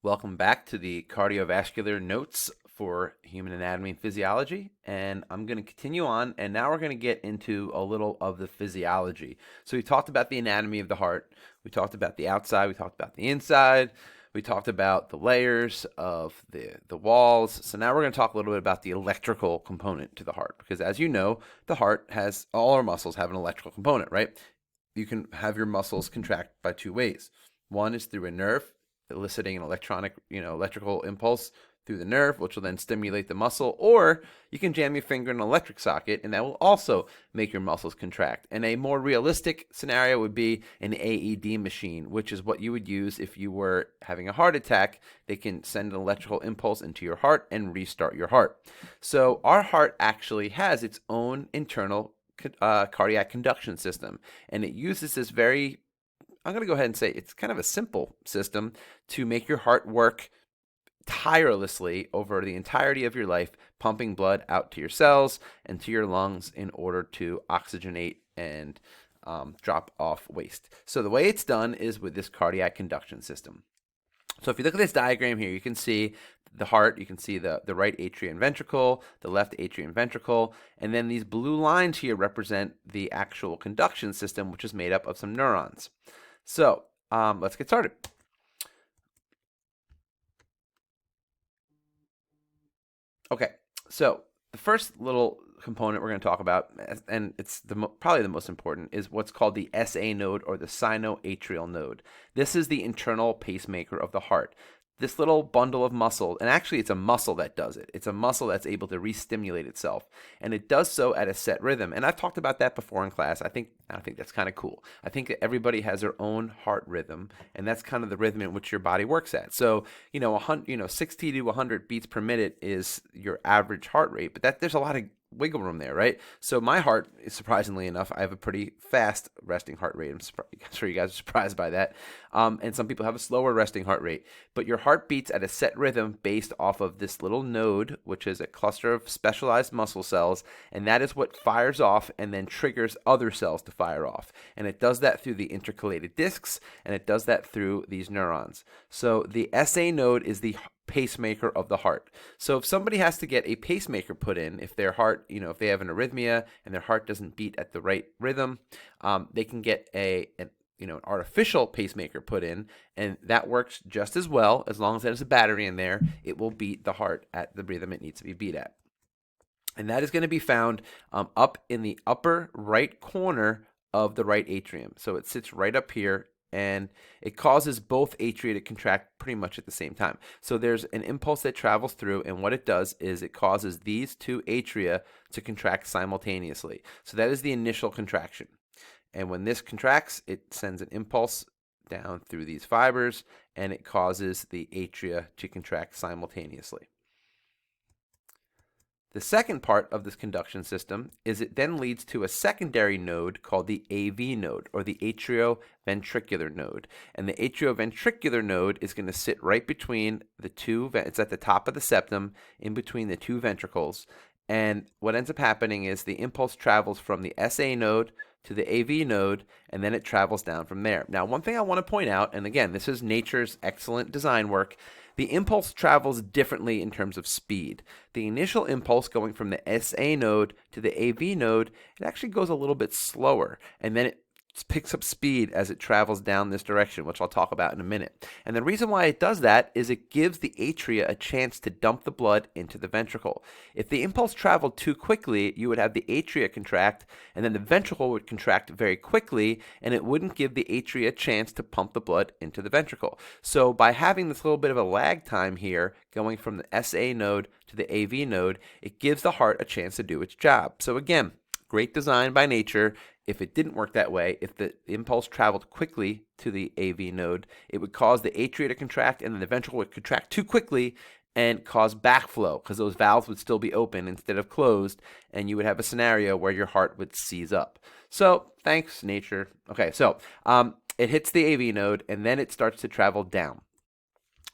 Welcome back to the cardiovascular notes for human anatomy and physiology. And I'm going to continue on, and now we're going to get into a little of the physiology. So we talked about the anatomy of the heart, we talked about the outside, we talked about the inside, we talked about the layers of the walls. So now we're going to talk a little bit about the electrical component to the heart, because as you know, the heart has, all our muscles have an electrical component, right? You can have your muscles contract by two ways. One is through a nerve eliciting an electrical impulse through the nerve, which will then stimulate the muscle, or you can jam your finger in an electric socket, and that will also make your muscles contract. And a more realistic scenario would be an AED machine, which is what you would use if you were having a heart attack. They can send an electrical impulse into your heart and restart your heart. So our heart actually has its own internal cardiac conduction system, and it uses this very, I'm going to go ahead and say it's kind of a simple system to make your heart work tirelessly over the entirety of your life, pumping blood out to your cells and to your lungs in order to oxygenate and drop off waste. So the way it's done is with this cardiac conduction system. So if you look at this diagram here, you can see the heart, you can see the right atrium ventricle, the left atrium ventricle, and then these blue lines here represent the actual conduction system, which is made up of some neurons. So let's get started. Okay, so the first little component we're going to talk about, and it's probably the most important, is what's called the SA node or the sinoatrial node. This is the internal pacemaker of the heart. This little bundle of muscle, and actually it's a muscle that does it. It's a muscle that's able to re-stimulate itself, and it does so at a set rhythm. And I've talked about that before in class. I think that's kind of cool. I think that everybody has their own heart rhythm, and that's kind of the rhythm in which your body works at. So 60 to 100 beats per minute is your average heart rate, but there's a lot of wiggle room there, right? So my heart, surprisingly enough, I have a pretty fast resting heart rate. I'm sure you guys are surprised by that. And some people have a slower resting heart rate. But your heart beats at a set rhythm based off of this little node, which is a cluster of specialized muscle cells, and that is what fires off and then triggers other cells to fire off. And it does that through the intercalated discs, and it does that through these neurons. So the SA node is the pacemaker of the heart. So if somebody has to get a pacemaker put in, if their heart, if they have an arrhythmia and their heart doesn't beat at the right rhythm, they can get an artificial pacemaker put in, and that works just as well. As long as there's a battery in there, it will beat the heart at the rhythm it needs to be beat at. And that is going to be found up in the upper right corner of the right atrium. So it sits right up here, and it causes both atria to contract pretty much at the same time. So there's an impulse that travels through, and what it does is it causes these two atria to contract simultaneously. So that is the initial contraction. And when this contracts, it sends an impulse down through these fibers, and it causes the atria to contract simultaneously. The second part of this conduction system is it then leads to a secondary node called the AV node, or the atrioventricular node. And the atrioventricular node is going to sit right between the two, it's at the top of the septum, in between the two ventricles. And what ends up happening is the impulse travels from the SA node to the AV node, and then it travels down from there. Now, one thing I want to point out, and again, this is nature's excellent design work, the impulse travels differently in terms of speed. The initial impulse going from the SA node to the AV node, it actually goes a little bit slower, and then it picks up speed as it travels down this direction, which I'll talk about in a minute. And the reason why it does that is it gives the atria a chance to dump the blood into the ventricle. If the impulse traveled too quickly, you would have the atria contract, and then the ventricle would contract very quickly, and it wouldn't give the atria a chance to pump the blood into the ventricle. So by having this little bit of a lag time here, going from the SA node to the AV node, it gives the heart a chance to do its job. So again, great design by nature. If it didn't work that way, if the impulse traveled quickly to the AV node, it would cause the atria to contract, and then the ventricle would contract too quickly and cause backflow, because those valves would still be open instead of closed, and you would have a scenario where your heart would seize up. So thanks, nature. Okay, so it hits the AV node, and then it starts to travel down.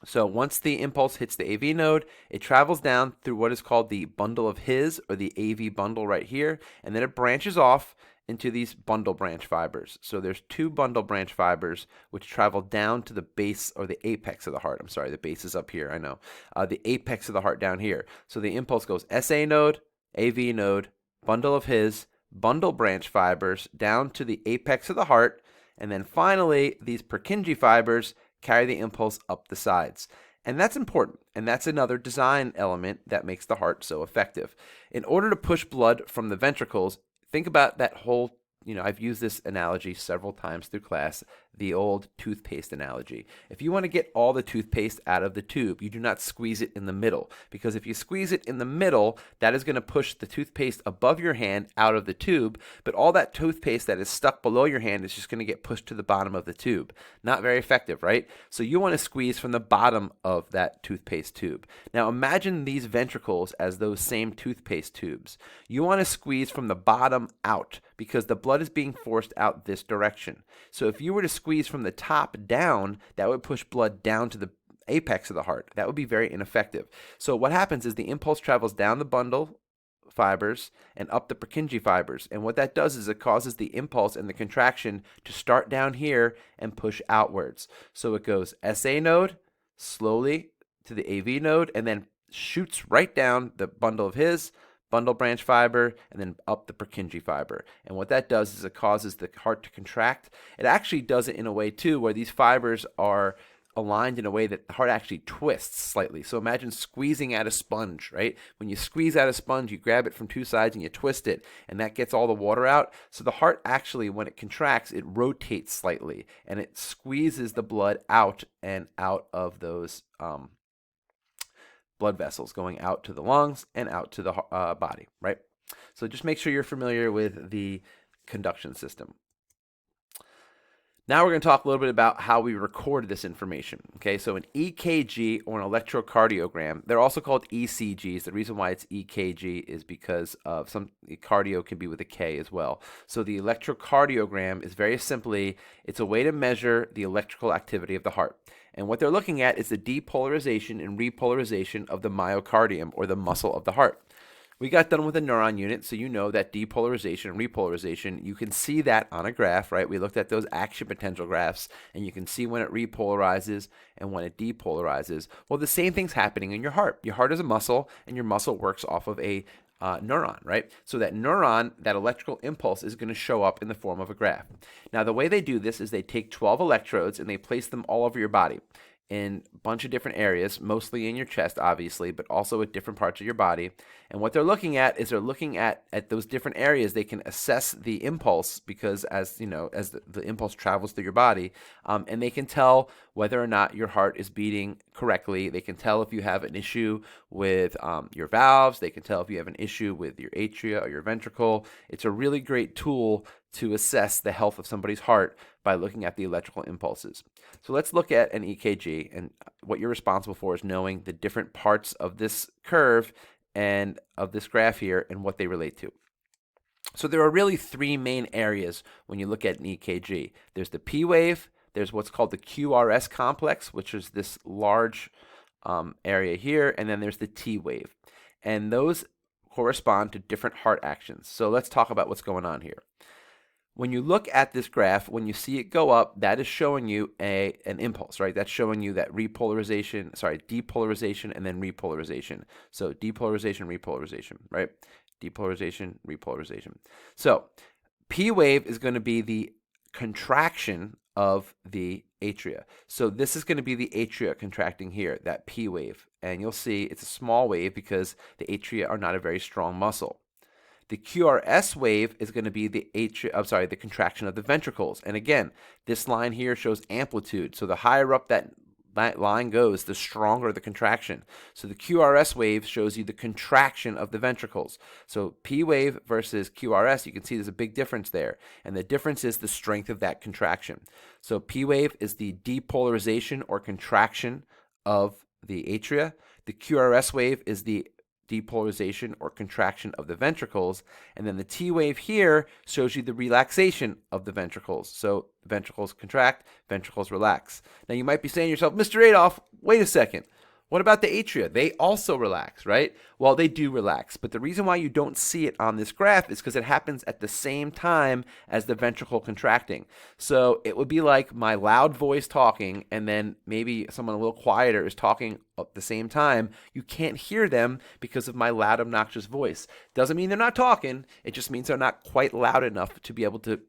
So once the impulse hits the AV node, it travels down through what is called the bundle of His, or the AV bundle right here, and then it branches off into these bundle branch fibers. So there's two bundle branch fibers which travel down to the base or the apex of the heart. I'm sorry, the base is up here, I know. The apex of the heart down here. So the impulse goes SA node, AV node, bundle of His, bundle branch fibers down to the apex of the heart, and then finally these Purkinje fibers carry the impulse up the sides. And that's important, and that's another design element that makes the heart so effective. In order to push blood from the ventricles, think about that whole, I've used this analogy several times through class, the old toothpaste analogy. If you want to get all the toothpaste out of the tube, you do not squeeze it in the middle, because if you squeeze it in the middle, that is going to push the toothpaste above your hand out of the tube, but all that toothpaste that is stuck below your hand is just going to get pushed to the bottom of the tube. Not very effective, right? So you want to squeeze from the bottom of that toothpaste tube. Now imagine these ventricles as those same toothpaste tubes. You want to squeeze from the bottom out because the blood is being forced out this direction. So if you were to squeeze from the top down, that would push blood down to the apex of the heart. That would be very ineffective. So what happens is the impulse travels down the bundle fibers and up the Purkinje fibers. And what that does is it causes the impulse and the contraction to start down here and push outwards. So it goes SA node, slowly to the AV node, and then shoots right down the bundle of His, bundle branch fiber, and then up the Purkinje fiber. And what that does is it causes the heart to contract. It actually does it in a way too where these fibers are aligned in a way that the heart actually twists slightly. So imagine squeezing out a sponge, right? When you squeeze out a sponge, you grab it from two sides and you twist it, and that gets all the water out. So the heart actually, when it contracts, it rotates slightly, and it squeezes the blood out and out of those blood vessels going out to the lungs and out to the body, right? So just make sure you're familiar with the conduction system. Now we're going to talk a little bit about how we record this information. Okay, so an EKG or an electrocardiogram, they're also called ECGs. The reason why it's EKG is because of some cardio can be with a K as well. So the electrocardiogram is very simply, it's a way to measure the electrical activity of the heart. And what they're looking at is the depolarization and repolarization of the myocardium, or the muscle of the heart. We got done with a neuron unit, so you know that depolarization and repolarization, you can see that on a graph, right? We looked at those action potential graphs, and you can see when it repolarizes and when it depolarizes. Well, the same thing's happening in your heart. Your heart is a muscle, and your muscle works off of a neuron, right? So that neuron, that electrical impulse, is going to show up in the form of a graph. Now, the way they do this is they take 12 electrodes and they place them all over your body in a bunch of different areas, mostly in your chest, obviously, but also at different parts of your body. And what they're looking at is they're looking at those different areas. They can assess the impulse because as the impulse travels through your body, and they can tell whether or not your heart is beating correctly. They can tell if you have an issue with your valves. They can tell if you have an issue with your atria or your ventricle. It's a really great tool to assess the health of somebody's heart by looking at the electrical impulses. So let's look at an EKG, and what you're responsible for is knowing the different parts of this curve and of this graph here and what they relate to. So there are really three main areas when you look at an EKG. There's the P wave, there's what's called the QRS complex, which is this large area here, and then there's the T wave. And those correspond to different heart actions. So let's talk about what's going on here. When you look at this graph, when you see it go up, that is showing you an impulse, right? That's showing you that depolarization, and then repolarization. So depolarization, repolarization, right? Depolarization, repolarization. So P wave is going to be the contraction of the atria. So this is going to be the atria contracting here, that P wave. And you'll see it's a small wave because the atria are not a very strong muscle. The QRS wave is going to be the contraction of the ventricles. And again, this line here shows amplitude. So the higher up that line goes, the stronger the contraction. So the QRS wave shows you the contraction of the ventricles. So P wave versus QRS, you can see there's a big difference there. And the difference is the strength of that contraction. So P wave is the depolarization or contraction of the atria. The QRS wave is the depolarization or contraction of the ventricles, and then the T wave here shows you the relaxation of the ventricles. So the ventricles contract, ventricles relax. Now you might be saying to yourself, Mr. Adolph, wait a second. What about the atria? They also relax, right? Well, they do relax, but the reason why you don't see it on this graph is because it happens at the same time as the ventricle contracting. So it would be like my loud voice talking, and then maybe someone a little quieter is talking at the same time. You can't hear them because of my loud, obnoxious voice. Doesn't mean they're not talking, it just means they're not quite loud enough to be able to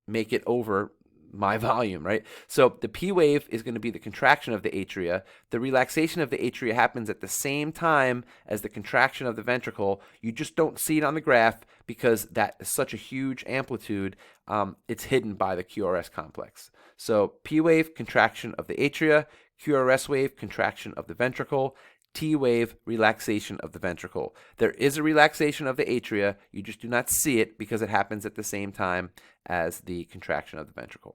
make it over my volume, right? So the P wave is going to be the contraction of the atria. The relaxation of the atria happens at the same time as the contraction of the ventricle. You just don't see it on the graph because that is such a huge amplitude. It's hidden by the QRS complex. So P wave, contraction of the atria. QRS wave, contraction of the ventricle. T wave, relaxation of the ventricle. There is a relaxation of the atria. You just do not see it because it happens at the same time as the contraction of the ventricle.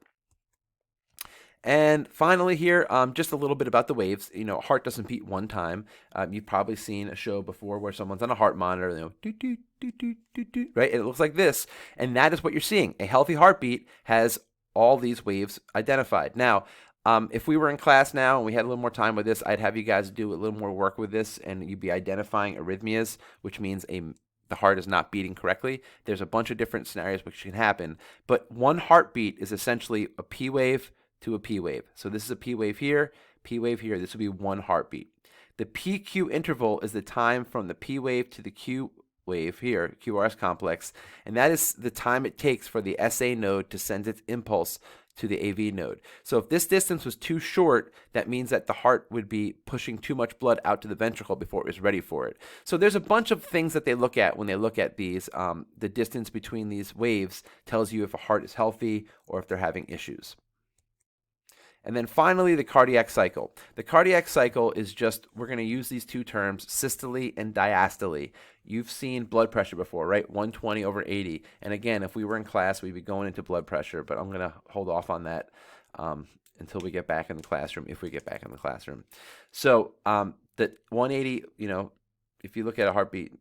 And finally here, just a little bit about the waves. You know, heart doesn't beat one time. You've probably seen a show before where someone's on a heart monitor, you know, doo, doo, doo, doo, doo, doo, right? And it looks like this, and that is what you're seeing. A healthy heartbeat has all these waves identified. Now, if we were in class now and we had a little more time with this, I'd have you guys do a little more work with this, and you'd be identifying arrhythmias, which means the heart is not beating correctly. There's a bunch of different scenarios which can happen, but one heartbeat is essentially a P wave to a P wave. So this is a P wave here, P wave here. This would be one heartbeat. The PQ interval is the time from the P wave to the Q wave here, QRS complex, and that is the time it takes for the SA node to send its impulse to the AV node. So if this distance was too short, that means that the heart would be pushing too much blood out to the ventricle before it was ready for it. So there's a bunch of things that they look at when they look at these. The distance between these waves tells you if a heart is healthy or if they're having issues. And then finally, the cardiac cycle. The cardiac cycle is just, we're going to use these two terms, systole and diastole. You've seen blood pressure before, right? 120 over 80. And again, if we were in class, we'd be going into blood pressure, but I'm going to hold off on that until we get back in the classroom, if we get back in the classroom. So the 180, you know, if you look at a heartbeat,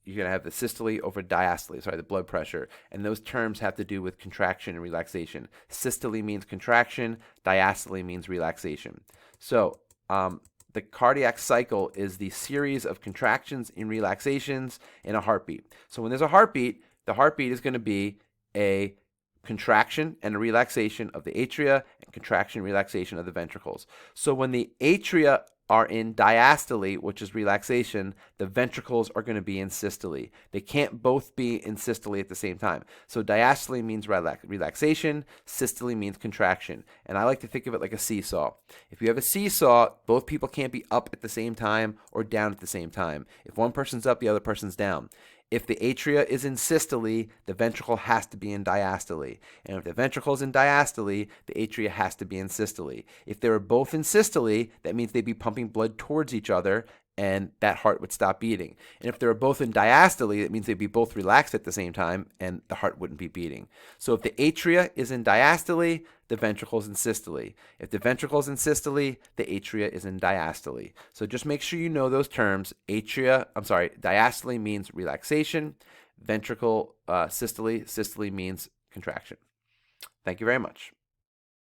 you're going to have the systole over diastole, the blood pressure. And those terms have to do with contraction and relaxation. Systole means contraction, diastole means relaxation. So the cardiac cycle is the series of contractions and relaxations in a heartbeat. So when there's a heartbeat, the heartbeat is going to be a contraction and a relaxation of the atria and contraction and relaxation of the ventricles. So when the atria are in diastole, which is relaxation, the ventricles are going to be in systole. They can't both be in systole at the same time. So diastole means relaxation, systole means contraction. And I like to think of it like a seesaw. If you have a seesaw, both people can't be up at the same time or down at the same time. If one person's up, the other person's down. If the atria is in systole, the ventricle has to be in diastole. And if the ventricle is in diastole, the atria has to be in systole. If they were both in systole, that means they'd be pumping blood towards each other, and that heart would stop beating. And if they were both in diastole, that means they'd be both relaxed at the same time, and the heart wouldn't be beating. So if the atria is in diastole, the ventricle is in systole. If the ventricle is in systole, the atria is in diastole. So just make sure you know those terms. Diastole means relaxation. Ventricle, systole means contraction. Thank you very much.